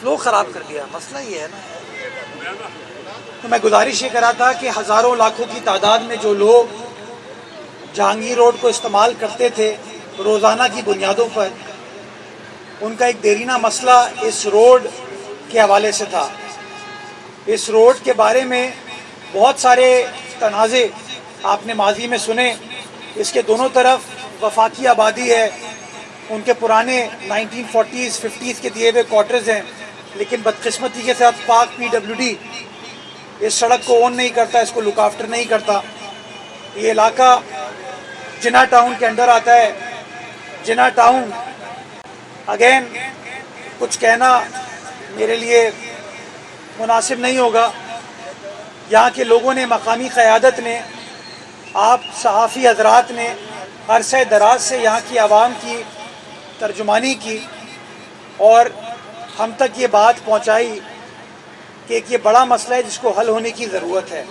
Flu خراب کر دیا، مسئلہ یہ ہے نا. تو میں گزارش یہ کرا تھا کہ ہزاروں لاکھوں کی تعداد میں جو لوگ جہانگیر روڈ کو استعمال کرتے تھے روزانہ کی بنیادوں پر، ان کا ایک دیرینہ مسئلہ اس روڈ کے حوالے سے تھا. اس روڈ کے بارے میں بہت سارے تنازع آپ نے ماضی میں سنے. اس کے دونوں طرف وفاقی آبادی ہے، ان کے پرانے 1940s 50s کے دیے ہوئے کوارٹرز ہیں، لیکن بدقسمتی کے ساتھ پاک PWD اس سڑک کو اون نہیں کرتا، اس کو لک آفٹر نہیں کرتا. یہ علاقہ جناح ٹاؤن کے انڈر آتا ہے. جناح ٹاؤن اگین کچھ کہنا میرے لیے مناسب نہیں ہوگا. یہاں کے لوگوں نے، مقامی قیادت نے، آپ صحافی حضرات نے عرصہ دراز سے یہاں کی عوام کی ترجمانی کی اور ہم تک یہ بات پہنچائی کہ ایک یہ بڑا مسئلہ ہے جس کو حل ہونے کی ضرورت ہے.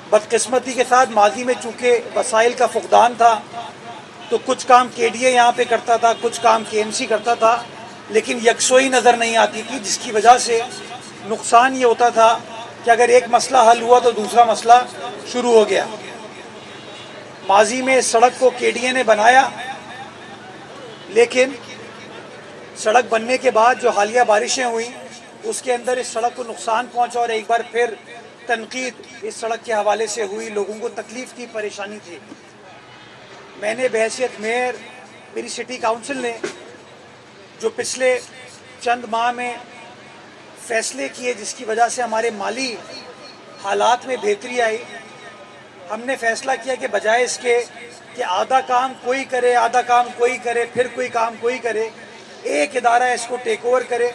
بدقسمتی کے ساتھ ماضی میں چونکہ وسائل کا فقدان تھا تو کچھ کام KDA یہاں پہ کرتا تھا، کچھ کام KMC کرتا تھا، لیکن یکسوئی نظر نہیں آتی تھی، جس کی وجہ سے نقصان یہ ہوتا تھا کہ اگر ایک مسئلہ حل ہوا تو دوسرا مسئلہ شروع ہو گیا. ماضی میں اس سڑک کو KDA نے بنایا، لیکن سڑک بننے کے بعد جو حالیہ بارشیں ہوئیں اس کے اندر اس سڑک کو نقصان پہنچا اور ایک بار پھر تنقید اس سڑک کے حوالے سے ہوئی. لوگوں کو تکلیف تھی، پریشانی تھی. میں نے بحیثیت میئر، میری سٹی کاؤنسل نے جو پچھلے چند ماہ میں فیصلے کیے جس کی وجہ سے ہمارے مالی حالات میں بہتری آئی، ہم نے فیصلہ کیا کہ بجائے اس کے کہ آدھا کام کوئی کرے، آدھا کام کوئی کرے، پھر کوئی کام کوئی کرے، ایک ادارہ اس کو ٹیک اوور کرے.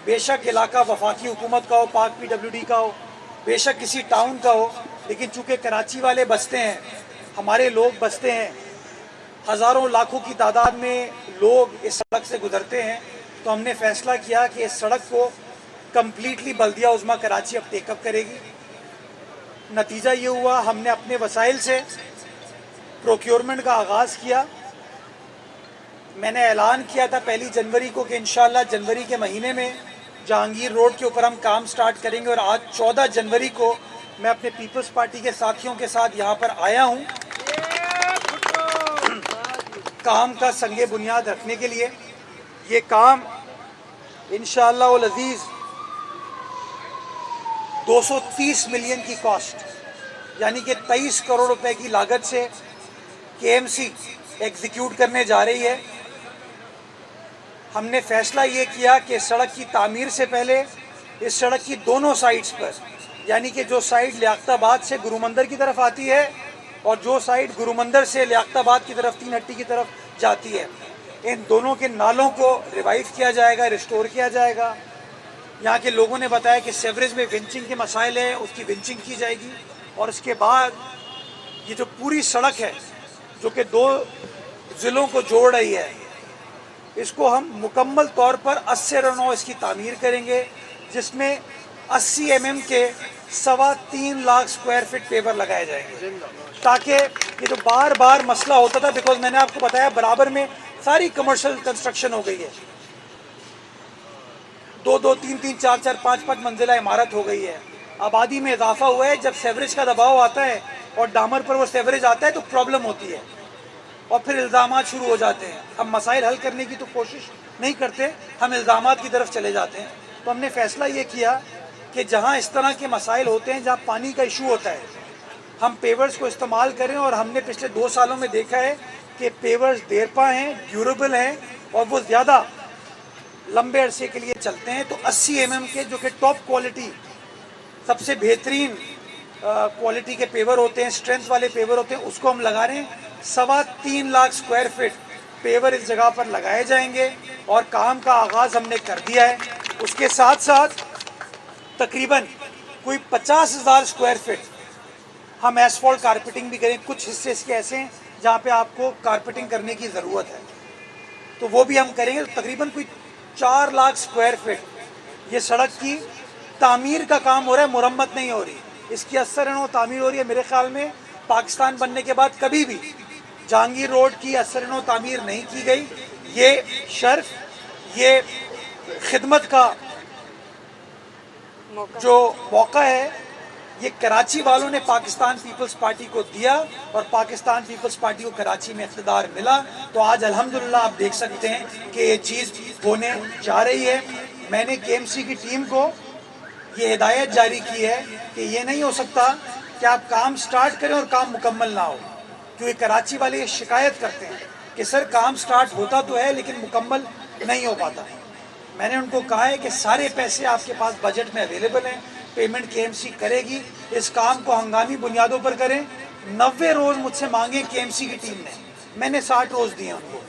بے شک علاقہ وفاقی حکومت کا ہو، پاک PWD کا ہو، بے شک کسی ٹاؤن کا ہو، لیکن چونکہ کراچی والے بستے ہیں، ہمارے لوگ بستے ہیں، ہزاروں لاکھوں کی تعداد میں لوگ اس سڑک سے گزرتے ہیں، تو ہم نے فیصلہ کیا کہ اس سڑک کو کمپلیٹلی بلدیہ عظمیٰ کراچی اب ٹیک اپ کرے گی. نتیجہ یہ ہوا ہم نے اپنے وسائل سے پروکیورمنٹ کا آغاز کیا. میں نے اعلان کیا تھا 1 جنوری کو کہ انشاءاللہ جنوری کے مہینے میں جہانگیر روڈ کے اوپر ہم کام سٹارٹ کریں گے، اور آج 14 جنوری کو میں اپنے پیپلز پارٹی کے ساتھیوں کے ساتھ یہاں پر آیا ہوں کام کا سنگ بنیاد رکھنے کے لیے. یہ کام انشاءاللہ العزیز 230 ملین کی کاسٹ، یعنی کہ 23 کروڑ روپے کی لاگت سے KMC ایگزیکیوٹ کرنے جا رہی ہے. ہم نے فیصلہ یہ کیا کہ سڑک کی تعمیر سے پہلے اس سڑک کی دونوں سائٹس پر، یعنی کہ جو سائٹ لیاقت آباد سے گرو مندر کی طرف آتی ہے اور جو سائٹ گرو مندر سے لیاقت آباد کی طرف 3 ہٹی کی طرف جاتی ہے، ان دونوں کے نالوں کو ریوائیو کیا جائے گا، ریسٹور کیا جائے گا. یہاں کے لوگوں نے بتایا کہ سیوریج میں ونچنگ کے مسائل ہیں، اس کی ونچنگ کی جائے گی. اور اس کے بعد یہ جو پوری سڑک ہے جو کہ 2 ضلعوں کو جوڑ رہی ہے، اس کو ہم مکمل طور پر 80 اس کی تعمیر کریں گے، جس میں 80 mm کے 3.25 لاکھ اسکوائر فٹ پیور لگائے جائیں گے، تاکہ یہ جو بار بار مسئلہ ہوتا تھا، بیکاز میں نے آپ کو بتایا برابر میں ساری کمرشل کنسٹرکشن ہو گئی ہے، 2-2 3-3 4-4 5-5 منزلہ عمارت ہو گئی ہے، آبادی میں اضافہ ہوا ہے. جب سیوریج کا دباؤ آتا ہے اور ڈامر پر وہ سیوریج آتا ہے تو پرابلم ہوتی ہے اور پھر الزامات شروع ہو جاتے ہیں. ہم مسائل حل کرنے کی تو کوشش نہیں کرتے، ہم الزامات کی طرف چلے جاتے ہیں. تو ہم نے فیصلہ یہ کیا کہ جہاں اس طرح کے مسائل ہوتے ہیں، جہاں پانی کا ایشو ہوتا ہے، ہم پیورز کو استعمال کریں. اور ہم نے پچھلے 2 سالوں میں دیکھا ہے کہ پیورز دیرپا ہیں، ڈیوریبل ہیں اور وہ زیادہ لمبے عرصے کے لیے چلتے ہیں. تو 80 mm کے جو کہ ٹاپ کوالٹی، سب سے بہترین کوالٹی کے پیور ہوتے ہیں، اسٹرینتھ والے پیور ہوتے ہیں، اس کو ہم لگا رہے ہیں. 3.25 لاکھ اسکوائر فٹ پیور اس جگہ پر لگائے جائیں گے اور کام کا آغاز ہم نے کر دیا ہے. اس کے ساتھ ساتھ تقریباً کوئی 50,000 اسکوائر فٹ ہم ایسفالٹ کارپیٹنگ بھی کریں. کچھ حصے اس کے ایسے ہیں جہاں پہ آپ کو کارپیٹنگ کرنے کی ضرورت ہے، تو وہ بھی ہم کریں گے. تقریباً کوئی 4 لاکھ اسکوائر فٹ یہ سڑک کی تعمیر کا کام ہو رہا ہے، مرمت نہیں ہو رہی. اس کی 80 تعمیر ہو رہی ہے. میرے خیال میں پاکستان بننے کے بعد کبھی بھی جہانگیر روڈ کی 80 تعمیر نہیں کی گئی. یہ شرف، یہ خدمت کا جو موقع ہے یہ کراچی والوں نے پاکستان پیپلز پارٹی کو دیا اور پاکستان پیپلز پارٹی کو کراچی میں اقتدار ملا، تو آج الحمدللہ آپ دیکھ سکتے ہیں کہ یہ چیز ہونے جا رہی ہے۔ میں نے کے ایم سی کی ٹیم کو یہ ہدایت جاری کی ہے کہ یہ نہیں ہو سکتا کہ آپ کام سٹارٹ کریں اور کام مکمل نہ ہو، کیونکہ کراچی والے یہ شکایت کرتے ہیں کہ سر کام سٹارٹ ہوتا تو ہے لیکن مکمل نہیں ہو پاتا۔ میں نے ان کو کہا ہے کہ سارے پیسے آپ کے پاس بجٹ میں اویلیبل ہیں، پیمنٹ کے ایم سی کرے گی، اس کام کو ہنگامی بنیادوں پر کریں۔ 90 روز مجھ سے مانگے کے ایم سی کی ٹیم نے، میں نے 60 روز دیے ان کو۔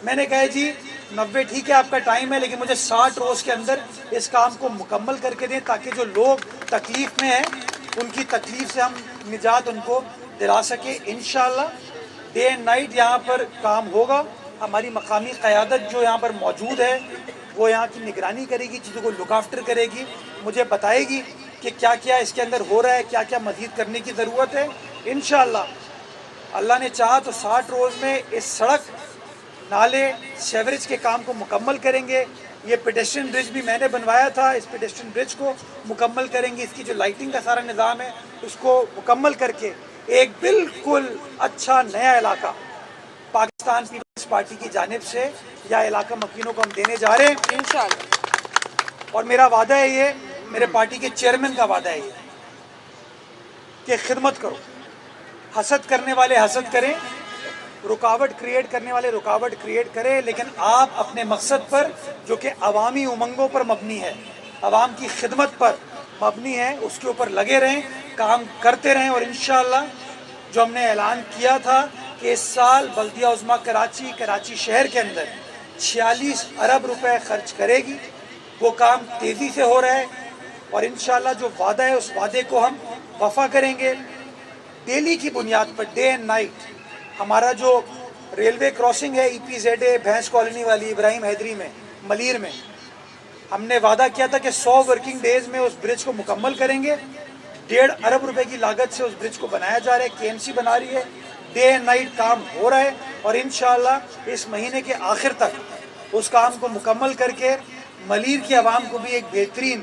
میں نے کہا جی 90 ٹھیک ہے آپ کا ٹائم ہے، لیکن مجھے 60 روز کے اندر اس کام کو مکمل کر کے دیں تاکہ جو لوگ تکلیف میں ہیں ان کی تکلیف سے ہم نجات ان کو دلا سکیں۔ انشاءاللہ ڈے اینڈ نائٹ یہاں پر کام ہوگا۔ ہماری مقامی قیادت جو یہاں پر موجود ہے وہ یہاں کی نگرانی کرے گی، چیزوں کو لک آفٹر کرے گی، مجھے بتائے گی کہ کیا کیا اس کے اندر ہو رہا ہے، کیا کیا مزید کرنے کی ضرورت ہے۔ انشاءاللہ اللہ نے چاہا تو 60 روز میں اس سڑک، نالے، سیوریج کے کام کو مکمل کریں گے۔ یہ پیڈسٹرین برج بھی میں نے بنوایا تھا، اس پیڈسٹرین برج کو مکمل کریں گے، اس کی جو لائٹنگ کا سارا نظام ہے اس کو مکمل کر کے ایک بالکل اچھا نیا علاقہ پاکستان پیپلز پارٹی کی جانب سے یا علاقہ مکینوں کو ہم دینے جا رہے ہیں انشاءاللہ۔ اور میرا وعدہ ہے یہ، میرے پارٹی کے چیئرمین کا وعدہ ہے یہ کہ خدمت کرو، حسد کرنے والے حسد کریں، رکاوٹ کریٹ کرنے والے رکاوٹ کریٹ کریں، لیکن آپ اپنے مقصد پر جو کہ عوامی امنگوں پر مبنی ہے، عوام کی خدمت پر مبنی ہے، اس کے اوپر لگے رہیں، کام کرتے رہیں، اور انشاءاللہ جو ہم نے اعلان کیا تھا کہ اس سال بلدیہ عظمیٰ کراچی شہر کے اندر 46 ارب روپے خرچ کرے گی، وہ کام تیزی سے ہو رہا ہے، اور انشاءاللہ جو وعدہ ہے اس وعدے کو ہم وفا کریں گے۔ ڈیلی کی بنیاد پر ڈے اینڈ نائٹ ہمارا جو ریلوے کراسنگ ہے ای پی زیڈ اے بھینس کالونی والی ابراہیم حیدری میں ملیر میں، ہم نے وعدہ کیا تھا کہ 100 ورکنگ ڈیز میں اس برج کو مکمل کریں گے۔ 1.5 ارب روپے کی لاگت سے اس برج کو بنایا جا رہا ہے، کے ایم سی بنا رہی ہے، ڈے اینڈ نائٹ کام ہو رہا ہے، اور انشاءاللہ اس مہینے کے آخر تک اس کام کو مکمل کر کے ملیر کی عوام کو بھی ایک بہترین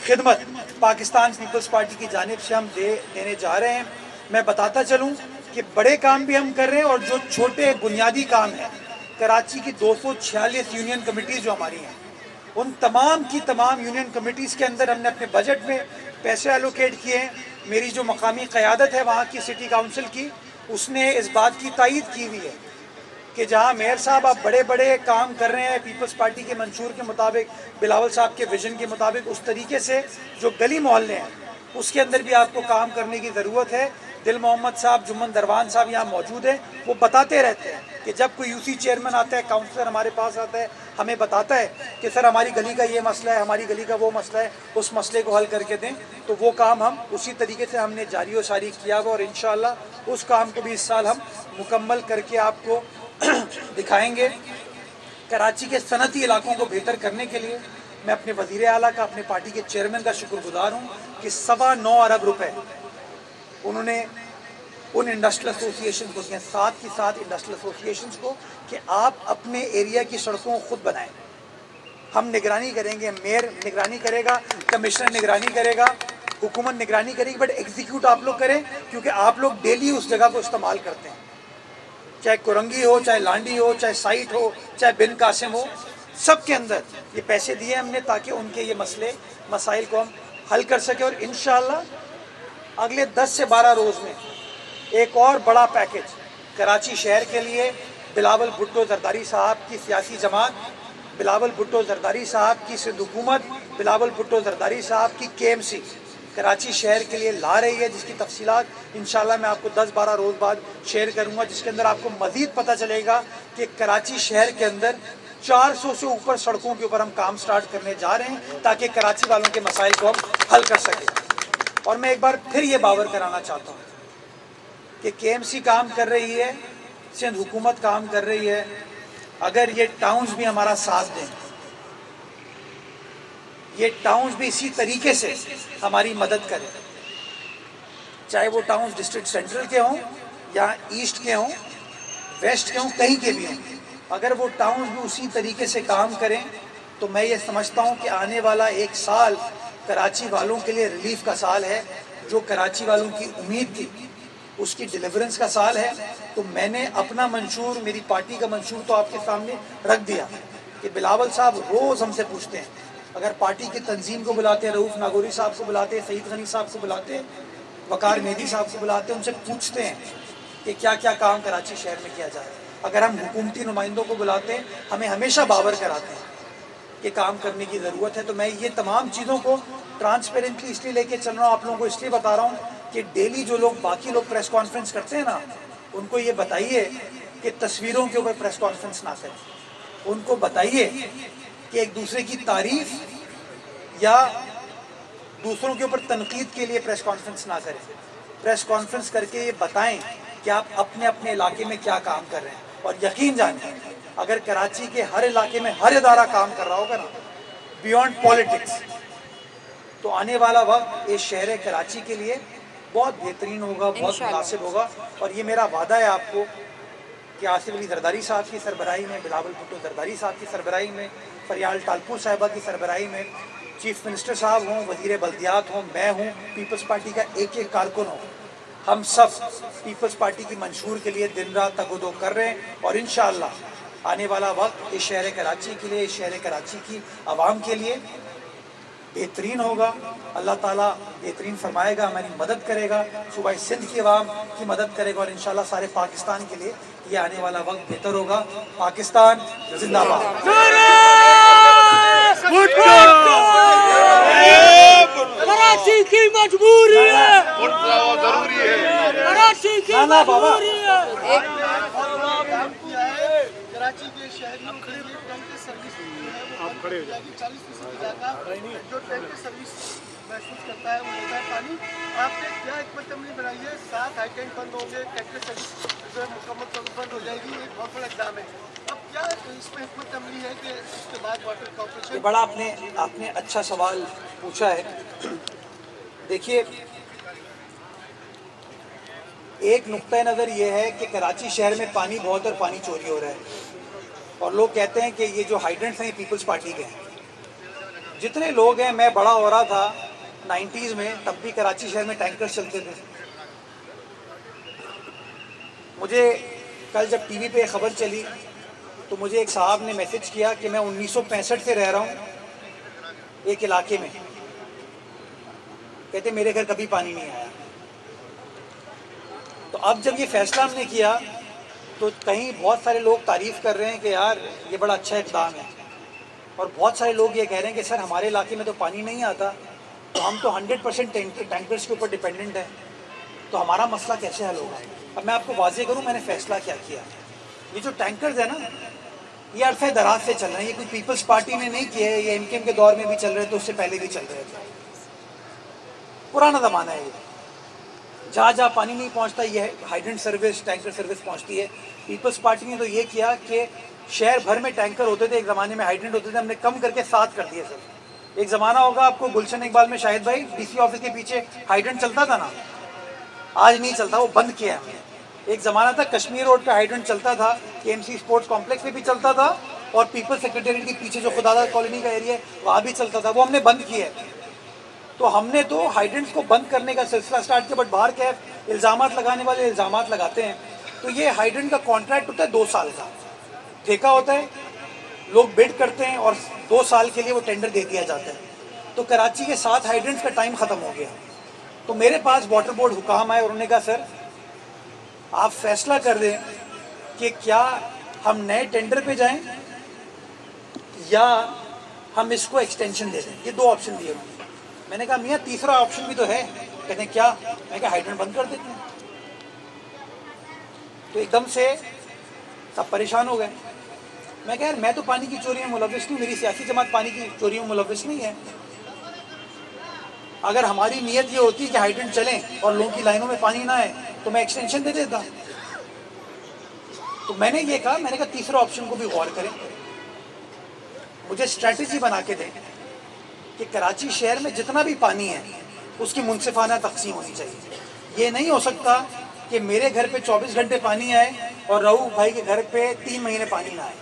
خدمت پاکستان پیپلز پارٹی کی جانب سے ہم دینے جا رہے ہیں۔ میں بتاتا چلوں کہ بڑے کام بھی ہم کر رہے ہیں، اور جو چھوٹے بنیادی کام ہیں، کراچی کی 246 یونین کمیٹیز جو ہماری ہیں، ان تمام کی تمام یونین کمیٹیز کے اندر ہم نے اپنے بجٹ میں پیسے الوکیٹ کیے ہیں۔ میری جو مقامی قیادت ہے وہاں کی سٹی کاؤنسل کی، اس نے اس بات کی تائید کی ہوئی ہے کہ جہاں میئر صاحب آپ بڑے بڑے کام کر رہے ہیں پیپلز پارٹی کے منشور کے مطابق، بلاول صاحب کے ویژن کے مطابق، اس طریقے سے جو گلی محلے ہیں اس کے اندر بھی آپ کو کام کرنے کی ضرورت ہے۔ دل محمد صاحب، جمن دروان صاحب یہاں موجود ہیں، وہ بتاتے رہتے ہیں کہ جب کوئی یو سی چیئرمین آتا ہے، کاؤنسلر ہمارے پاس آتا ہے، ہمیں بتاتا ہے کہ سر ہماری گلی کا یہ مسئلہ ہے، ہماری گلی کا وہ مسئلہ ہے، اس مسئلے کو حل کر کے دیں، تو وہ کام ہم اسی طریقے سے ہم نے جاری و ساری کیا ہوا، اور انشاءاللہ اس کام کو بھی اس سال ہم مکمل کر کے آپ کو دکھائیں گے۔ کراچی کے صنعتی علاقوں کو بہتر کرنے کے لیے میں اپنے وزیر اعلیٰ کا، اپنے پارٹی کے چیئرمین کا شکر گزار ہوں کہ 9.25 ارب روپے انہوں نے ان انڈسٹریل ایسوسیشن کو دیا، 7 کی 7 انڈسٹریل ایسوسیشنز کو، کہ آپ اپنے ایریا کی سڑکوں کو خود بنائیں۔ ہم نگرانی کریں گے، میئر نگرانی کرے گا، کمشنر نگرانی کرے گا، حکومت نگرانی کرے گی، بٹ ایگزیکیوٹ آپ لوگ کریں، کیونکہ آپ لوگ ڈیلی اس جگہ کو استعمال کرتے ہیں، چاہے کرنگی ہو، چاہے لانڈی ہو، چاہے سائٹ ہو، چاہے بن قاسم ہو، سب کے اندر یہ پیسے دیے ہم نے تاکہ ان کے یہ مسائل کو ہم حل کر سکیں۔ اور انشاءاللہ اگلے 10 سے 12 روز میں ایک اور بڑا پیکج کراچی شہر کے لیے، بلاول بھٹو زرداری صاحب کی سیاسی جماعت، بلاول بھٹو زرداری صاحب کی سندھ حکومت، بلاول بھٹو زرداری صاحب کی کے ایم سی کراچی شہر کے لیے لا رہی ہے، جس کی تفصیلات انشاءاللہ میں آپ کو 10-12 روز بعد شیئر کروں گا، جس کے اندر آپ کو مزید پتہ چلے گا کہ کراچی شہر کے اندر 400 سے اوپر سڑکوں کے اوپر ہم کام سٹارٹ کرنے جا رہے ہیں تاکہ کراچی والوں کے مسائل کو ہم حل کر سکیں۔ اور میں ایک بار پھر یہ باور کرانا چاہتا ہوں کہ کے ایم سی کام کر رہی ہے، سندھ حکومت کام کر رہی ہے، اگر یہ ٹاؤنز بھی ہمارا ساتھ دیں، یہ ٹاؤنز بھی اسی طریقے سے ہماری مدد کریں، چاہے وہ ٹاؤنز ڈسٹرکٹ سینٹرل کے ہوں یا ایسٹ کے ہوں، ویسٹ کے ہوں، کہیں کے بھی ہوں، اگر وہ ٹاؤنز بھی اسی طریقے سے کام کریں تو میں یہ سمجھتا ہوں کہ آنے والا ایک سال کراچی والوں کے لیے ریلیف کا سال ہے، جو کراچی والوں کی امید تھی اس کی ڈیلیورنس کا سال ہے. تو میں نے اپنا منشور، میری پارٹی کا منشور تو آپ کے سامنے رکھ دیا کہ بلاول صاحب روز ہم سے پوچھتے ہیں، اگر پارٹی کی تنظیم کو بلاتے ہیں، رؤوف ناگوری صاحب کو بلاتے ہیں، سعید غنی صاحب کو بلاتے ہیں، وقار مہدی صاحب کو بلاتے ہیں، ان سے پوچھتے ہیں کہ کیا کیا کام کراچی شہر میں کیا جائے. اگر ہم حکومتی نمائندوں کو بلاتے ہیں ہمیں ہمیشہ باور کراتے ہیں کہ کام کرنے کی ضرورت ہے. تو میں یہ تمام چیزوں کو ٹرانسپیرنٹلی اس لیے لے کے چل رہا ہوں، آپ لوگوں کو اس لیے بتا رہا ہوں کہ ڈیلی جو لوگ باقی لوگ پریس کانفرنس کرتے ہیں نا، ان کو یہ بتائیے کہ تصویروں کے اوپر پریس کانفرنس نہ کریں. ان کو بتائیے کہ ایک دوسرے کی تعریف یا دوسروں کے اوپر تنقید کے لیے پریس کانفرنس نہ کریں. پریس کانفرنس کر کے یہ بتائیں کہ آپ اپنے اپنے علاقے میں کیا کام کر رہے ہیں. اور یقین جانیں اگر کراچی کے ہر علاقے میں ہر ادارہ کام کر رہا ہوگا نا بیونڈ پالیٹکس، تو آنے والا وقت اس شہر کراچی کے لیے بہت بہترین ہوگا، بہت مناسب ہوگا. اور یہ میرا وعدہ ہے آپ کو کہ آصف علی زرداری صاحب کی سربراہی میں، بلاول بھٹو زرداری صاحب کی سربراہی میں، فریال ٹالپور صاحبہ کی سربراہی میں، چیف منسٹر صاحب ہوں، وزیر بلدیات ہوں، میں ہوں، پیپلز پارٹی کا ایک ایک کارکن ہوں، ہم سب پیپلز پارٹی کی منشور کے لیے دن رات تگ و دو کر رہے ہیں. اور انشاءاللہ آنے والا وقت اس شہر کراچی کے لیے، اس شہر کراچی کی عوام کے لیے بہترین ہوگا. اللہ تعالیٰ بہترین فرمائے گا، ہماری مدد کرے گا، صوبہ سندھ کی عوام کی مدد کرے گا، اور انشاءاللہ سارے پاکستان کے لیے یہ آنے والا وقت بہتر ہوگا. پاکستان زندہ باد. کراچی کی مجبوری ہے، کراچی کی مجبوری ہے. کراچی کے شہریوں کے لیے ٹینکر سروس جو ہے وہ بند ہو جائے گی. 40% علاقہ جو ٹینکر سروس محسوس کرتا ہے وہ ہوتا ہے پانی. آپ نے کیا حکمت عملی بنائی ہے؟ 7 ہائی ٹینک بند ہوں گے، ٹینکر سروس جو ہے مکمل طور پر بند ہو جائے گی. ایک بہت بڑا اقدام ہے. اب کیا اس میں حکمت عملی ہے کہ اس کے بعد واٹر کارپوریشن؟ یہ بڑا آپ نے اچھا سوال پوچھا ہے. دیکھیے، ایک نقطہ نظر یہ ہے کہ کراچی شہر میں پانی بہت اور پانی چوری ہو رہا ہے، اور لوگ کہتے ہیں کہ یہ جو ہائیڈرنٹس ہیں یہ پیپلز پارٹی کے ہیں. جتنے لوگ ہیں، میں بڑا ہو رہا تھا 90s میں، تب بھی کراچی شہر میں ٹینکرز چلتے تھے. مجھے کل جب ٹی وی پہ خبر چلی تو مجھے ایک صاحب نے میسج کیا کہ میں 1965 سے رہ رہا ہوں ایک علاقے میں، کہتے میرے گھر کبھی پانی نہیں آیا. تو اب جب یہ فیصلہ ہم نے کیا تو کہیں بہت سارے لوگ تعریف کر رہے ہیں کہ یار یہ بڑا اچھا اقدام ہے، اور بہت سارے لوگ یہ کہہ رہے ہیں کہ سر ہمارے علاقے میں تو پانی نہیں آتا، تو ہم تو 100% ٹینکرز کے اوپر ڈیپینڈنٹ ہیں، تو ہمارا مسئلہ کیسے حل ہوگا. اب میں آپ کو واضح کروں میں نے فیصلہ کیا کیا. یہ جو ٹینکرز ہیں نا، یہ عرصہ دراز سے چل رہے ہیں. یہ کوئی پیپلز پارٹی نے نہیں کیے، یہ ایم کے ایم کے دور میں بھی چل رہے تھے، اس سے پہلے بھی چل رہے تھے. پرانا زمانہ ہے یہ. جہاں جہاں پانی نہیں پہنچتا یہ ہائیڈرنٹ سروس، ٹینکر سروس پہنچتی ہے. پیپلز پارٹی نے تو یہ کیا کہ شہر بھر میں ٹینکر ہوتے تھے، ایک زمانے میں ہائیڈرنٹ ہوتے تھے، ہم نے کم کر کے 7 کر دیے سر. ایک زمانہ ہوگا آپ کو گلشن اقبال میں شاہد بھائی، ڈی سی آفس کے پیچھے ہائیڈرنٹ چلتا تھا نا، آج نہیں چلتا، وہ بند کیا ہے ہم نے. ایک زمانہ تھا کشمیر روڈ کا ہائیڈرنٹ چلتا تھا، کے ایم سی اسپورٹس کمپلیکس میں بھی چلتا تھا، اور پیپل سیکریٹریٹ کے پیچھے جو خداداد کالونی کا ایریا ہے وہاں بھی چلتا تھا، وہ ہم نے بند کیا ہے. تو ہم نے تو ہائیڈرنٹس کو بند کرنے کا سلسلہ اسٹارٹ کیا. بٹ باہر کیا ہے، الزامات لگانے والے الزامات لگاتے ہیں. تو یہ ہائیڈرنٹ کا کانٹریکٹ ہوتا ہے 2 سال کا، ٹھیکہ ہوتا ہے، لوگ بڈ کرتے ہیں اور 2 سال کے لیے وہ ٹینڈر دے دیا جاتا ہے. تو کراچی کے 7 ہائیڈرنٹس کا ٹائم ختم ہو گیا. تو میرے پاس واٹر بورڈ حکام آئے اور انہوں نے کہا سر آپ فیصلہ کر دیں کہ کیا ہم نئے ٹینڈر پہ جائیں یا ہم اس کو ایکسٹینشن دے دیں. یہ 2 آپشن دیے انہوں نے. میں نے کہا میاں تیسرا آپشن بھی تو ہے. کہتے ہیں کیا؟ میں کہا ہائیڈرنٹ بند کر دیتے ہیں. تو ایک دم سے سب پریشان ہو گئے. میں کہا یار میں تو پانی کی چوری میں ملوث نہیں، میری سیاسی جماعت پانی کی چوری میں ملوث نہیں ہے. اگر ہماری نیت یہ ہوتی کہ ہائیڈرنٹ چلیں اور لوگوں کی لائنوں میں پانی نہ آئے تو میں ایکسٹینشن دے دیتا. تو میں نے یہ کہا، میں نے کہا تیسرا آپشن کو بھی غور کریں، مجھے اسٹریٹجی بنا کے دیں کہ کراچی شہر میں جتنا بھی پانی ہے اس کی منصفانہ تقسیم ہونی چاہیے. یہ نہیں ہو سکتا کہ میرے گھر پہ 24 گھنٹے پانی آئے اور رؤوف بھائی کے گھر پہ 3 مہینے پانی نہ آئے.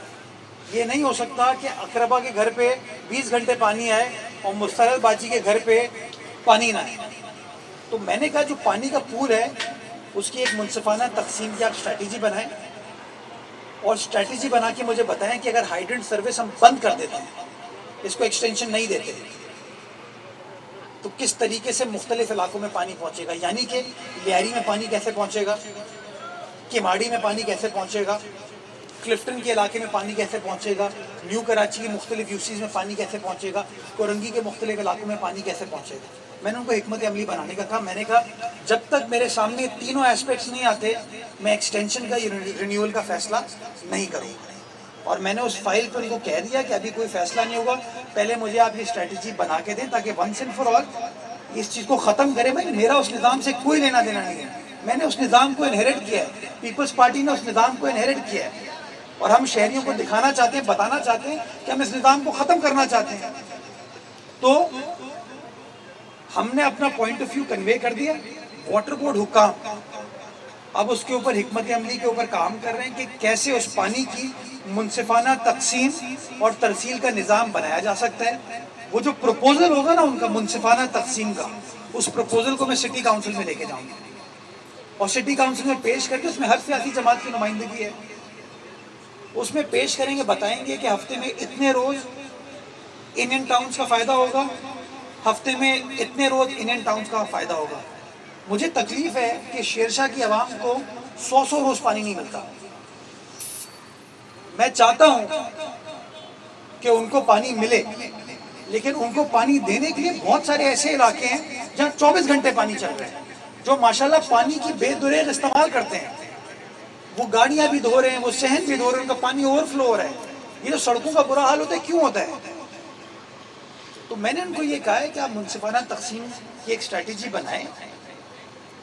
یہ نہیں ہو سکتا کہ اقربا کے گھر پہ 20 گھنٹے پانی آئے اور مسترد باجی کے گھر پہ پانی نہ ہے. تو میں نے کہا جو پانی کا پول ہے اس کی ایک منصفانہ تقسیم کی آپ اسٹریٹجی بنائیں اور اسٹریٹجی بنا کے مجھے بتائیں کہ اگر ہائیڈرنٹ سروس ہم بند کر دیتے ہیں, اس کو ایکسٹینشن نہیں دیتے, تو کس طریقے سے مختلف علاقوں میں پانی پہنچے گا. یعنی کہ لیاری میں پانی کیسے پہنچے گا, کیماڑی میں پانی کیسے پہنچے گا, کلفٹن کے علاقے میں پانی کیسے پہنچے گا, نیو کراچی کے مختلف یوسیز میں پانی کیسے پہنچے گا, کورنگی کے مختلف علاقوں میں پانی کیسے پہنچے گا. میں نے ان کو حکمت عملی بنانے کا کہا. میں نے کہا جب تک میرے سامنے تینوں ایسپیکٹس نہیں آتے میں ایکسٹینشن کا رینیول کا فیصلہ نہیں کروں. اور میں نے اس فائل پہ ان کو کہہ دیا کہ ابھی کوئی فیصلہ نہیں ہوگا, پہلے مجھے آپ یہ اسٹریٹجی بنا کے دیں تاکہ ونس اینڈ فار آل اس چیز کو ختم کرے. بھائی میرا اس نظام سے کوئی لینا دینا نہیں ہے, میں نے اس نظام کو انہیریٹ کیا ہے, پیپلز پارٹی نے اس نظام کو انہیریٹ کیا ہے, اور ہم شہریوں کو دکھانا چاہتے ہیں, بتانا چاہتے ہیں کہ ہم اس نظام کو ختم کرنا چاہتے ہیں. تو ہم نے اپنا پوائنٹ آف ویو کنوے کر دیا. واٹر بورڈ حکام اب اس کے اوپر حکمت عملی کے اوپر کام کر رہے ہیں کہ کیسے اس پانی کی منصفانہ تقسیم اور ترسیل کا نظام بنایا جا سکتا ہے. وہ جو پروپوزل ہوگا نا ان کا منصفانہ تقسیم کا, اس پروپوزل کو میں سٹی کاؤنسل میں لے کے جاؤں گا اور سٹی کاؤنسل میں پیش کر کے, اس میں ہر سیاسی جماعت کی نمائندگی ہے, اس میں پیش کریں گے, بتائیں گے کہ ہفتے میں اتنے روز انڈین ٹاؤنز کا فائدہ ہوگا, ہفتے میں اتنے روز انڈین ٹاؤنز کا فائدہ ہوگا. مجھے تکلیف ہے کہ شیرشاہ کی عوام کو 100 روز پانی نہیں ملتا. میں چاہتا ہوں کہ ان کو پانی ملے, لیکن ان کو پانی دینے کے لیے بہت سارے ایسے علاقے ہیں جہاں 24 گھنٹے پانی چل رہے ہیں, جو ماشاءاللہ پانی کی بے دریغ استعمال کرتے ہیں. وہ گاڑیاں بھی دھو رہے ہیں, وہ صحن بھی دھو رہے ہیں, ان کا پانی اوور فلو ہو رہا ہے. یہ جو سڑکوں کا برا حال ہوتا ہے کیوں ہوتا ہے؟ تو میں نے ان کو یہ کہا ہے کہ آپ منصفانہ تقسیم کی ایک اسٹریٹجی بنائیں,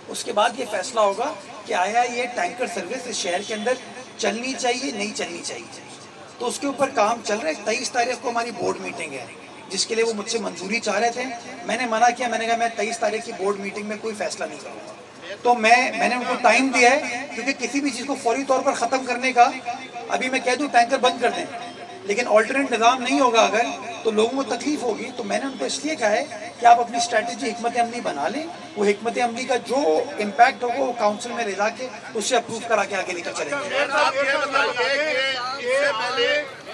اس کے بعد یہ فیصلہ ہوگا کہ آیا یہ ٹینکر سروس اس شہر کے اندر چلنی چاہیے نہیں چلنی چاہیے. تو اس کے اوپر کام چل رہا ہے. 23 تاریخ کو ہماری بورڈ میٹنگ ہے جس کے لیے وہ مجھ سے منظوری چاہ رہے تھے. میں نے منع کیا, میں نے کہا میں 23 تاریخ کی بورڈ میٹنگ میں کوئی فیصلہ نہیں کروں گا. تو میں نے ان کو ٹائم دیا ہے, کیونکہ کسی بھی چیز کو فوری طور پر ختم کرنے کا, ابھی میں کہہ دوں ٹینکر بند کر دیں, لیکن آلٹرنیٹ نظام نہیں ہوگا اگر, تو لوگوں کو تکلیف ہوگی. تو میں نے ان کو اس لیے کہا ہے کہ آپ اپنی اسٹریٹجی حکمت عملی بنا لیں, وہ حکمت عملی کا جو امپیکٹ ہوگا وہ کاؤنسل میں لے جا کے اس سے اپروو کرا کے آگے لے کر چلیں گے.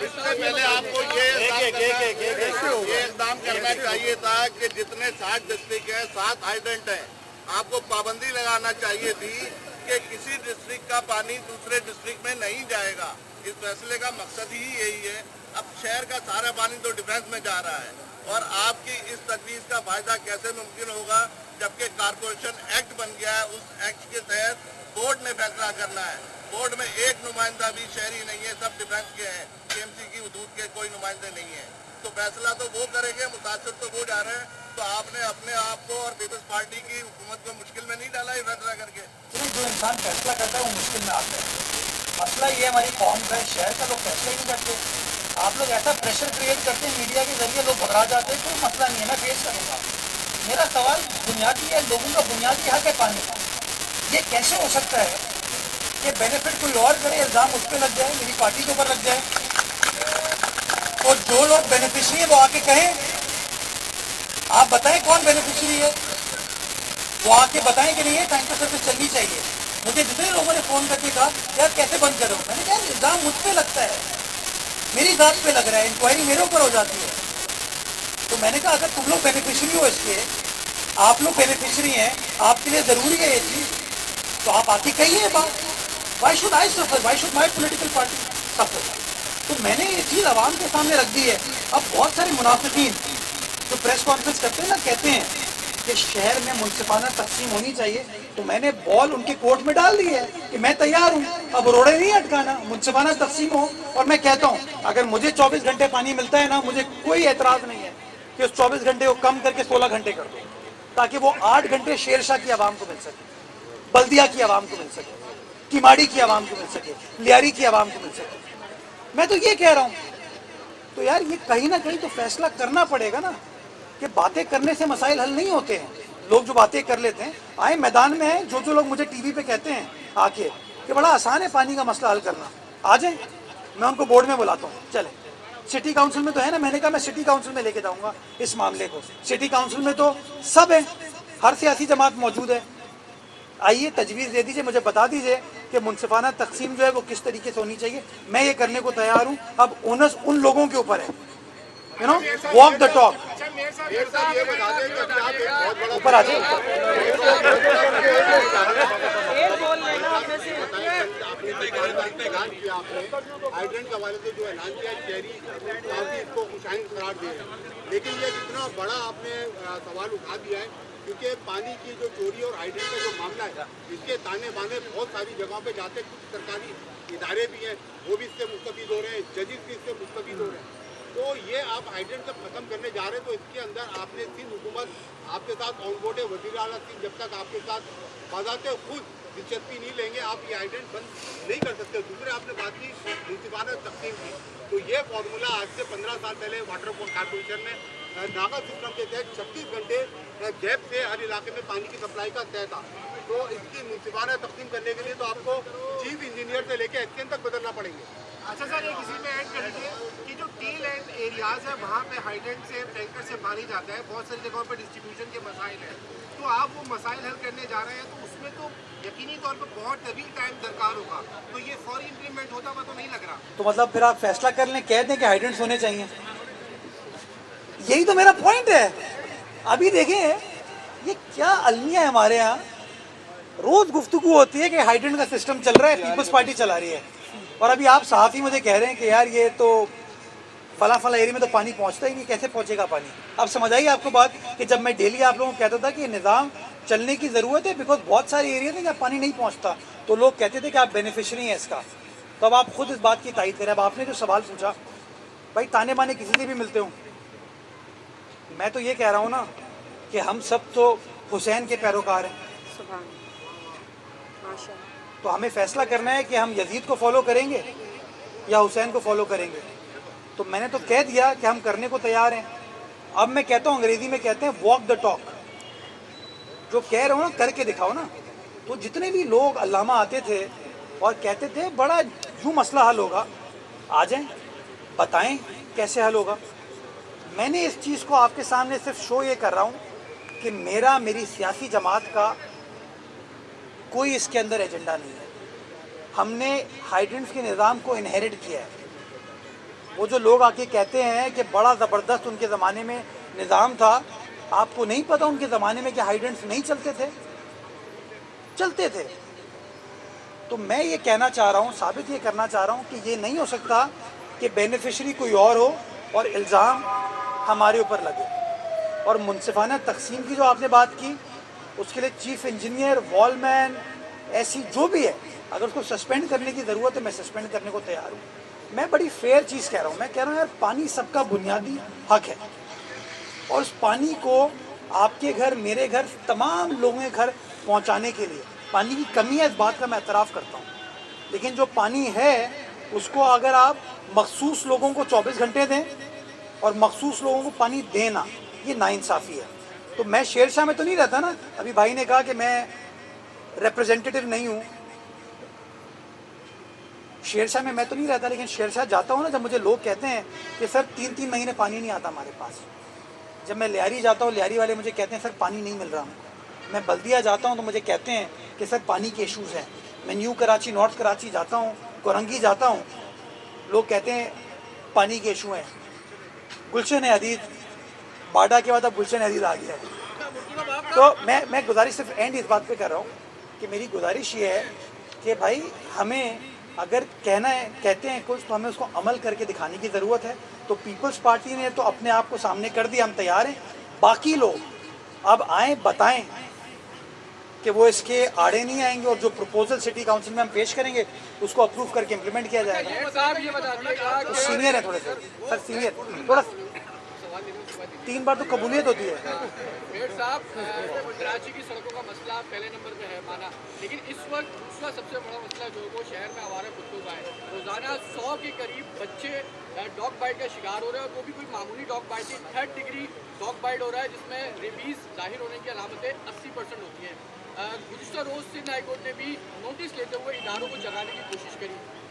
اس سے پہلے آپ کو یہ اقدام کرنا چاہیے تھا کہ جتنے 60 ڈسٹرکٹ ہیں 7 ہائیڈرنٹ ہیں, آپ کو پابندی لگانا چاہیے تھی کہ کسی ڈسٹرکٹ کا پانی دوسرے ڈسٹرکٹ میں نہیں جائے گا. اس فیصلے کا مقصد ہی یہی ہے. اب شہر کا سارا پانی تو ڈیفنس میں جا رہا ہے, اور آپ کی اس تجویز کا فائدہ کیسے ممکن ہوگا جبکہ کارپوریشن ایکٹ بن گیا ہے. اس ایکٹ کے تحت بورڈ نے فیصلہ کرنا ہے. بورڈ میں ایک نمائندہ بھی شہری نہیں ہے, سب ڈیفنس کے ہیں, TMC کی حدود کے کوئی نمائندے نہیں ہیں. تو فیصلہ تو وہ کریں گے, متاثر تو وہ جا رہے ہیں. تو آپ نے اپنے آپ کو اور پیپلز پارٹی کی حکومت کو مشکل میں نہیں ڈالا یہ فیصلہ کر کے؟ جو انسان فیصلہ کرتا ہے وہ مشکل میں آتا ہے. مسئلہ یہ ہماری قوم کا ہے, شہر کا لوگ فیصلہ ہی نہیں کرتے. آپ لوگ ایسا پریشر کریٹ کرتے ہیں میڈیا کے ذریعے, لوگ گھبرا جاتے ہیں. کوئی مسئلہ نہیں ہے, میں فیس کروں گا. میرا سوال بنیادی ہے, لوگوں کا بنیادی حق ہے پانی کا. یہ کیسے ہو سکتا ہے کہ بینیفٹ کوئی اور کرے, الزام اس پہ لگ جائے, میری پارٹی کے اوپر لگ جائے, اور جو لوگ بینیفیشری ہیں وہ آ کے کہیں, آپ بتائیں کون بینیفیشری ہے, وہ آ کے بتائیں کہ نہیں یہ ٹینکر سروس چلنی چاہیے. مجھے جتنے لوگوں نے فون کر کے کہا یار کیسے بند کرو, میں نے کہا الزام مجھ پہ لگتا ہے, میری ذات پہ لگ رہا ہے, انکوائری میرے اوپر ہو جاتی ہے. تو میں نے کہا اگر تم لوگ بینیفیشری ہو اس کے, آپ لوگ بینیفیشری ہیں, آپ کے لیے ضروری ہے یہ چیز, تو آپ آ کے کہیے بات. وائی شوڈ آئی سفر, why should my political party سفر. تو میں نے یہ چیز عوام کے سامنے رکھ دی ہے. اب بہت سارے منافقین جو پریس کانفرنس کرتے ہیں نا, کہتے ہیں کہ شہر میں منصفانہ تقسیم ہونی چاہیے, تو میں نے بال ان کے کورٹ میں ڈال دی ہے کہ میں تیار ہوں, اب روڑے نہیں اٹکانا, منصفانہ تقسیم ہو. اور میں کہتا ہوں اگر مجھے 24 گھنٹے پانی ملتا ہے نا, مجھے کوئی اعتراض نہیں ہے کہ اس 24 گھنٹے کو کم کر کے 16 گھنٹے کر دو, تاکہ وہ 8 گھنٹے شیرشاہ کی عوام کو مل سکے, بلدیہ کی عوام کو مل سکے, کیماڑی کی عوام کو مل سکے, لیاری کی عوام کو مل سکے. میں تو یہ کہہ رہا ہوں. تو یار یہ کہیں نہ کہیں تو فیصلہ کرنا پڑے گا نا, کہ باتیں کرنے سے مسائل حل نہیں ہوتے ہیں. لوگ جو باتیں کر لیتے ہیں, آئے میدان میں ہیں, جو لوگ مجھے ٹی وی پہ کہتے ہیں آ کے کہ بڑا آسان ہے پانی کا مسئلہ حل کرنا, آ جائیں, میں ان کو بورڈ میں بلاتا ہوں, چلیں. سٹی کاؤنسل میں تو ہے نا. میں نے کہا میں سٹی کاؤنسل میں لے کے جاؤں گا اس معاملے کو. سٹی کاؤنسل میں تو سب ہیں, ہر سیاسی جماعت موجود ہے. آئیے تجویز دے دیجئے, مجھے بتا دیجئے کہ منصفانہ تقسیم جو ہے وہ کس طریقے سے ہونی چاہیے. میں یہ کرنے کو تیار ہوں. اب اونس ان لوگوں کے اوپر ہے, you know, walk the talk. اوپر آ جائے. ہائیڈرنٹ کے حوالے سے جو اعلان کیا شہری کافی اس کو خوشائن قرار دے رہے ہیں, لیکن یہ جتنا بڑا آپ نے سوال اٹھا دیا ہے, کیونکہ پانی کی جو چوری اور ہائیڈرنٹ کا جو معاملہ ہے اس کے تانے بانے بہت ساری جگہوں پہ جاتے ہیں. کچھ سرکاری ادارے بھی ہیں وہ بھی اس سے مستفید ہو رہے ہیں, ججز بھی اس سے مستفید ہو رہے ہیں. تو یہ آپ ہائیڈرنٹ جب ختم کرنے جا رہے ہیں تو اس کے اندر آپ نے سندھ حکومت آپ کے ساتھ آن بورڈ ہے, وزیر اعلیٰ سندھ جب تک آپ کے ساتھ بذات خود دلچسپی نہیں لیں گے آپ یہ ہائیڈرنٹ بند نہیں کر سکتے. دوسرے آپ نے بات کی منصفانہ تقسیم کی, تو یہ فارمولہ آج سے 15 سال پہلے واٹر کارپوریشن میں ناگا سسٹم کے تحت 36 گھنٹے گیپ سے ہر علاقے میں پانی کی سپلائی کا طے تھا. تو اس کی منصفانہ تقسیم کرنے کے لیے تو آپ کو چیف انجینئر سے لے کے ایچ تک بدلنا پڑیں گے. اچھا سر, ایک اسی میں ایڈ کر دیجیے کہ جو ٹی لینڈ ایریاز ہے وہاں پہ ہائیڈرنٹ سے ٹینکر سے پانی جاتا ہے, بہت ساری جگہوں پہ ڈسٹریبیوشن کے مسائل ہیں, تو آپ وہ مسائل حل کرنے جا رہے ہیں تو اس میں تو یقینی طور پہ بہت طویل ٹائم درکار ہوگا, تو یہ فوری امپلیمنٹ ہوتا ہوا تو نہیں لگ رہا. تو مطلب پھر آپ فیصلہ کر لیں, کہہ دیں کہ ہائیڈرنٹس ہونے چاہیے. یہی تو میرا پوائنٹ ہے. ابھی دیکھیں یہ کیا المیہ ہے ہمارے ہاں, روز گفتگو ہوتی ہے کہ ہائیڈرنٹ کا سسٹم چل رہا ہے, پیپلز پارٹی چلا رہی ہے, اور ابھی آپ صحافی مجھے کہہ رہے ہیں کہ یار یہ تو فلاں ایریا میں تو پانی پہنچتا ہی نہیں, کیسے پہنچے گا پانی. اب سمجھ آئیے آپ کو بات کہ جب میں ڈیلی آپ لوگوں کو کہتا تھا کہ یہ نظام چلنے کی ضرورت ہے بیکاز بہت سارے ایریاز ہیں جہاں پانی نہیں پہنچتا, تو لوگ کہتے تھے کہ آپ بینیفیشری ہیں اس کا. تو اب آپ خود اس بات کی تائید کریں. اب آپ نے جو سوال پوچھا, بھائی تانے بانے کسی سے بھی ملتے ہوں, میں تو یہ کہہ رہا ہوں نا کہ ہم سب تو حسین کے پیروکار ہیں. تو ہمیں فیصلہ کرنا ہے کہ ہم یزید کو فالو کریں گے یا حسین کو فالو کریں گے. تو میں نے تو کہہ دیا کہ ہم کرنے کو تیار ہیں. اب میں کہتا ہوں, انگریزی میں کہتے ہیں واک دا ٹاک. جو کہہ رہا ہوں نا کر کے دکھاؤ نا. تو جتنے بھی لوگ علامہ آتے تھے اور کہتے تھے بڑا یوں مسئلہ حل ہوگا, آ جائیں بتائیں کیسے حل ہوگا. میں نے اس چیز کو آپ کے سامنے صرف شو یہ کر رہا ہوں کہ میری سیاسی جماعت کا کوئی اس کے اندر ایجنڈا نہیں ہے. ہم نے ہائیڈرنٹس کے نظام کو انہیرٹ کیا ہے. وہ جو لوگ آ کے کہتے ہیں کہ بڑا زبردست ان کے زمانے میں نظام تھا, آپ کو نہیں پتا ان کے زمانے میں کہ ہائیڈرنٹس نہیں چلتے تھے, چلتے تھے. تو میں یہ کہنا چاہ رہا ہوں, ثابت یہ کرنا چاہ رہا ہوں کہ یہ نہیں ہو سکتا کہ بینیفیشری کوئی اور ہو اور الزام ہمارے اوپر لگے. اور منصفانہ تقسیم کی جو آپ نے بات کی, اس کے لیے چیف انجینئر, وال مین, ایسی جو بھی ہے, اگر اس کو سسپینڈ کرنے کی ضرورت ہے میں سسپینڈ کرنے کو تیار ہوں. میں بڑی فیئر چیز کہہ رہا ہوں. میں کہہ رہا ہوں یار پانی سب کا بنیادی حق ہے, اور اس پانی کو آپ کے گھر, میرے گھر, تمام لوگوں کے گھر پہنچانے کے لیے پانی کی کمی ہے, اس بات کا میں اعتراف کرتا ہوں. لیکن جو پانی ہے اس کو اگر آپ مخصوص لوگوں کو 24 گھنٹے دیں اور مخصوص لوگوں کو پانی دینا, یہ ناانصافی ہے. تو میں شیر شاہ میں تو نہیں رہتا نا. ابھی بھائی نے کہا کہ میں ریپریزنٹیٹیو نہیں ہوں, شیر شاہ میں تو نہیں رہتا, لیکن شیر شاہ جاتا ہوں نا, جب مجھے لوگ کہتے ہیں کہ سر 3 مہینے پانی نہیں آتا ہمارے پاس. جب میں لیاری جاتا ہوں, لیاری والے مجھے کہتے ہیں سر پانی نہیں مل رہا. میں بلدیہ جاتا ہوں تو مجھے کہتے ہیں کہ سر پانی کے ایشوز ہیں. میں نیو کراچی, نارتھ کراچی جاتا ہوں, کورنگی جاتا ہوں, لوگ کہتے ہیں پانی کے ایشو ہیں. گلشن حدید, باڈا کے بعد اب گلشن حدید آ گیا ہے. تو میں گزارش صرف اینڈ اس بات پہ کر رہا ہوں کہ میری گزارش یہ ہے کہ بھائی ہمیں اگر کہتے ہیں کچھ تو ہمیں اس کو عمل کر کے دکھانے کی ضرورت ہے. تو پیپلز پارٹی نے تو اپنے آپ کو سامنے کر دیا, ہم تیار ہیں. باقی لوگ اب آئیں, بتائیں کہ وہ اس کے آڑے نہیں آئیں گے, اور جو پروپوزل سٹی کاؤنسل میں ہم پیش کریں گے اس کو اپروو کر کے امپلیمنٹ کیا جائے گا. سینئر ہے تھوڑے سے سر, سینئر تھوڑا 3 بار تو قبولیت ہوتی ہے. صاحب کراچی کی سڑکوں کا مسئلہ پہلے نمبر پہ ہے مانا, لیکن اس وقت دوسرا سب سے بڑا مسئلہ جو ہے وہ شہر میں آوارہ کتوں کا ہے. روزانہ 100 کے قریب بچے ڈاگ بائٹ کا شکار ہو رہے ہیں, اور وہ بھی کوئی معمولی ڈاگ بائٹ نہیں, 3rd ڈگری ڈاگ بائٹ ہو رہا ہے, جس میں ریبیز ظاہر ہونے کی علامتیں 80% ہوتی ہیں. گزشتہ روز سندھ ہائی کورٹ نے بھی نوٹس لیتے ہوئے اداروں کو جگانے کی کوشش کری.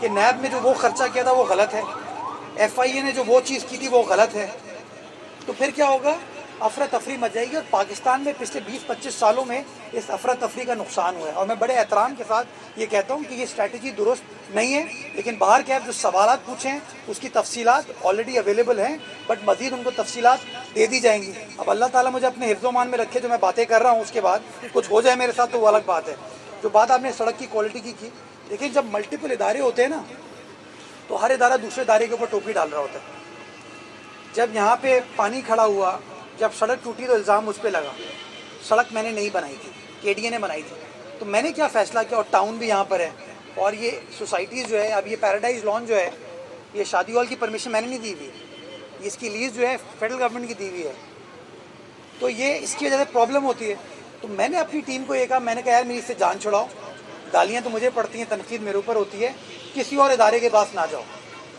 کہ نیب میں جو وہ خرچہ کیا تھا وہ غلط ہے, FIA نے جو وہ چیز کی تھی وہ غلط ہے, تو پھر کیا ہوگا؟ افراتفری مچ جائے گی. اور پاکستان میں پچھلے 20-25 سالوں میں اس افراتفری کا نقصان ہوا ہے, اور میں بڑے احترام کے ساتھ یہ کہتا ہوں کہ یہ اسٹریٹجی درست نہیں ہے. لیکن باہر کے آپ جو سوالات پوچھیں اس کی تفصیلات آلریڈی اویلیبل ہیں, بٹ مزید ان کو تفصیلات دے دی جائیں گی. اب اللہ تعالیٰ مجھے اپنے حفظ و امان میں رکھے, جو میں باتیں کر رہا ہوں اس کے بعد کچھ ہو جائے میرے ساتھ تو وہ الگ بات ہے. جو بات آپ نے سڑک کی کوالٹی کی, لیکن جب ملٹیپل ادارے ہوتے ہیں نا تو ہر ادارہ دوسرے ادارے کے اوپر ٹوپی ڈال رہا ہوتا ہے. جب یہاں پہ پانی کھڑا ہوا, جب سڑک ٹوٹی تو الزام مجھ پہ لگا. سڑک میں نے نہیں بنائی تھی, KDA نے بنائی تھی. تو میں نے کیا فیصلہ کیا, اور ٹاؤن بھی یہاں پر ہے, اور یہ سوسائٹیز جو ہے, اب یہ پیراڈائز لان جو ہے, یہ شادی ہال کی پرمیشن میں نے نہیں دی ہوئی, اس کی لیز جو ہے فیڈرل گورنمنٹ کی دی ہوئی ہے. تو یہ اس کی وجہ سے پرابلم ہوتی ہے. تو میں نے اپنی ٹیم کو یہ کہا, میں نے کہا یار میری اس سے جان چھڑاؤ, گالیاں تو مجھے پڑتی ہیں, تنقید میرے اوپر ہوتی ہے, کسی اور ادارے کے پاس نہ جاؤ,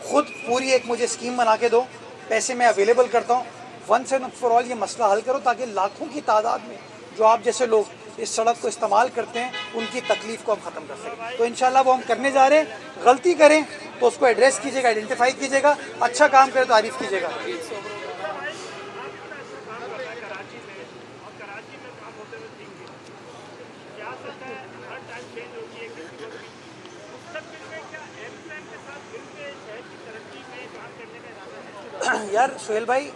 خود پوری ایک مجھے اسکیم بنا کے دو, پیسے میں اویلیبل کرتا ہوں, ونس اینڈ فار آل یہ مسئلہ حل کرو, تاکہ لاکھوں کی تعداد میں جو آپ جیسے لوگ اس سڑک کو استعمال کرتے ہیں ان کی تکلیف کو ہم ختم کر سکیں. تو انشاءاللہ وہ ہم کرنے جا رہے ہیں. غلطی کریں تو اس کو ایڈریس کیجیے گا, آئیڈینٹیفائی کیجیے گا, اچھا کام کرے تعریف کیجیے گا. یار سہیل بھائی,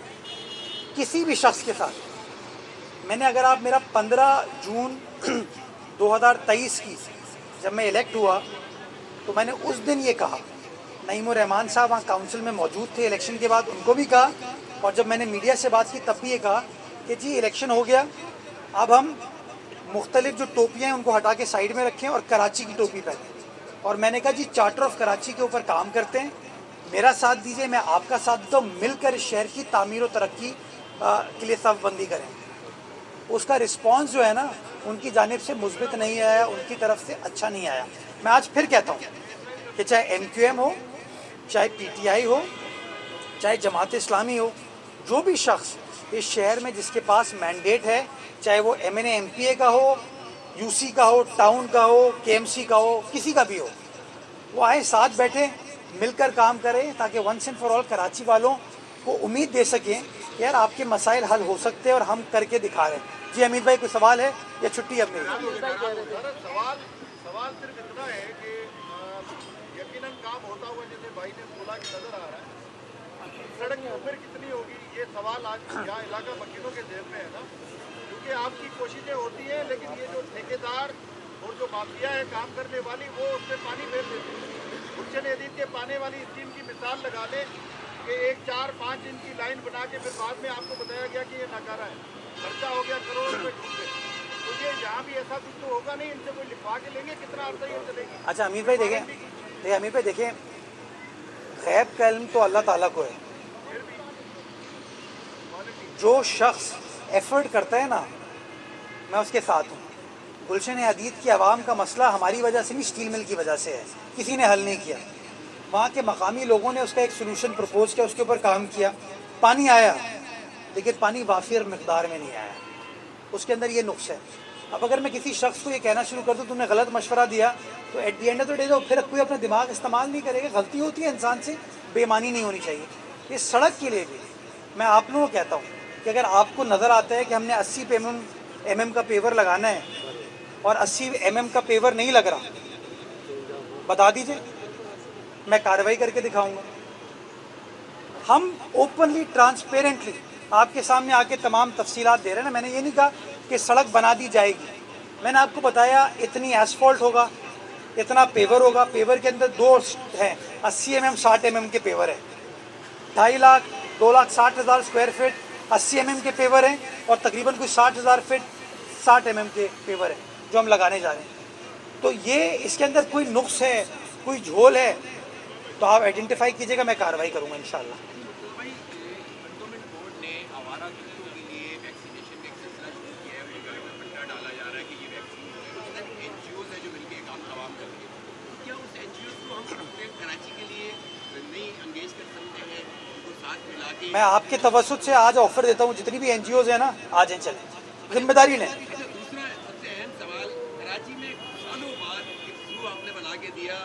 کسی بھی شخص کے ساتھ میں نے, اگر آپ میرا 15 جون 2023 کی جب میں الیکٹ ہوا تو میں نے اس دن یہ کہا, نعیم الرحمان صاحب وہاں کاؤنسل میں موجود تھے الیکشن کے بعد, ان کو بھی کہا, اور جب میں نے میڈیا سے بات کی تب بھی یہ کہا کہ جی الیکشن ہو گیا, اب ہم مختلف جو ٹوپیاں ہیں ان کو ہٹا کے سائڈ میں رکھیں اور کراچی کی ٹوپی پہنیں. اور میں نے کہا جی چارٹر آف کراچی کے اوپر کام کرتے ہیں, میرا ساتھ دیجیے, میں آپ کا ساتھ دیتا ہوں, مل کر اس شہر کی تعمیر و ترقی کے لیے صف بندی کریں. اس کا رسپانس جو ہے نا ان کی جانب سے مثبت نہیں آیا, ان کی طرف سے اچھا نہیں آیا. میں آج پھر کہتا ہوں کہ چاہے MQM ہو, چاہے PTI ہو, چاہے جماعت اسلامی ہو, جو بھی شخص اس شہر میں جس کے پاس مینڈیٹ ہے, چاہے وہ MNA MPA کا ہو, UC کا ہو, ٹاؤن کا ہو, KMC کا ہو, کسی کا بھی ہو, وہ آئے ساتھ بیٹھے, مل کر کام کریں, تاکہ once and for all Karachi والوں کو امید دے سکیں کہ یار آپ کے مسائل حل ہو سکتے ہیں اور ہم کر کے دکھا رہے ہیں. جی امید بھائی کوئی سوال ہے یا چھٹی اب میری؟ سوال صرف اتنا ہے کہ یقیناً کام ہوتا ہوا جیسے بھائی نے بولا کہ نظر آ رہا ہے, سڑک کی عمر کتنی ہوگی, یہ سوال آج یہاں علاقہ مکینوں کے ذہن میں ہے نا, کیونکہ آپ کی کوششیں ہوتی ہیں, لیکن یہ جو ٹھیکیدار اور جو مافیا ہے کام کرنے والی, وہ اس میں پانی پھیر دیتے ہیں. گلشن حدید کے پانے والی اسکیم کی مثال لگا لیں کہ ایک 4-5 انچ کی لائن بنا کے پھر بعد میں آپ کو بتایا گیا کہ یہ ناکارہ ہے, خرچہ ہو گیا کروڑ روپے ڈوب گئے. تو یہ یہاں بھی ایسا کچھ تو ہوگا نہیں, ان سے کوئی لکھوا کے لیں گے, کتنا عرصہ یہ چلے گی. اچھا امیر بھائی دیکھیں, غیب کا علم تو اللہ تعالیٰ کو ہے. جو شخص ایفرٹ کرتا ہے نا, میں اس کے ساتھ ہوں. گلشن حدید کی عوام کا مسئلہ ہماری وجہ سے نہیں, اسٹیل مل کی وجہ سے ہے, کسی نے حل نہیں کیا. وہاں کے مقامی لوگوں نے اس کا ایک سلوشن پرپوز کیا, اس کے اوپر کام کیا, پانی آیا, لیکن پانی وافر مقدار میں نہیں آیا. اس کے اندر یہ نقص ہے. اب اگر میں کسی شخص کو یہ کہنا شروع کر دوں تم نے غلط مشورہ دیا, تو at the end of the day تو پھر کوئی اپنا دماغ استعمال نہیں کرے گا. غلطی ہوتی ہے انسان سے, بے ایمانی نہیں ہونی چاہیے. اس سڑک کے لیے بھی میں آپ لوگوں کو کہتا ہوں کہ اگر آپ کو نظر آتا ہے کہ ہم نے 80 mm کا پیور لگانا ہے اور 80 mm کا پیور نہیں لگ رہا, بتا دیجئے, میں کارروائی کر کے دکھاؤں گا. ہم اوپنلی ٹرانسپیرنٹلی آپ کے سامنے آ کے تمام تفصیلات دے رہے ہیں نا. میں نے یہ نہیں کہا کہ سڑک بنا دی جائے گی, میں نے آپ کو بتایا اتنی ایسفالٹ ہوگا, اتنا پیور ہوگا. پیور کے اندر 2 ہیں, 80 mm 60 mm کے پیور ہے. 2.5 لاکھ 2,60,000 اسکوائر فٹ 80 mm کے پیور ہیں, اور تقریباً کوئی 60,000 فٹ 60 mm کے پیور ہیں جو ہم لگانے جا رہے ہیں. تو یہ اس کے اندر کوئی نقص ہے, کوئی جھول ہے, تو آپ آئیڈینٹیفائی کیجیے گا, میں کارروائی کروں گا انشاءاللہ. کنٹونمنٹ بورڈ نے آوارہ کتوں کے لیے ویکسینیشن کا ایک سلسلہ شروع کیا ہے, وہ گھر میں پنڈا ڈالا جا رہا ہے کہ یہ ویکسین NGOs ہیں جو مل کے کام عوام کر رہی ہے. کیا اس NGOs کو ہم اپنے کراچی کے لیے نہیں انگیج کر سکتے ہیں, ان کو ساتھ ملا کے؟ میں آپ کے توسط سے آج آفر دیتا ہوں, جتنی بھی NGOs ہیں نا آ جائیں, چلیں, ذمہ داری لیں. دوسرا سب سے اہم سوال, کراچی میں سالوں بعد ایک زو آپ نے بنا کے دیا,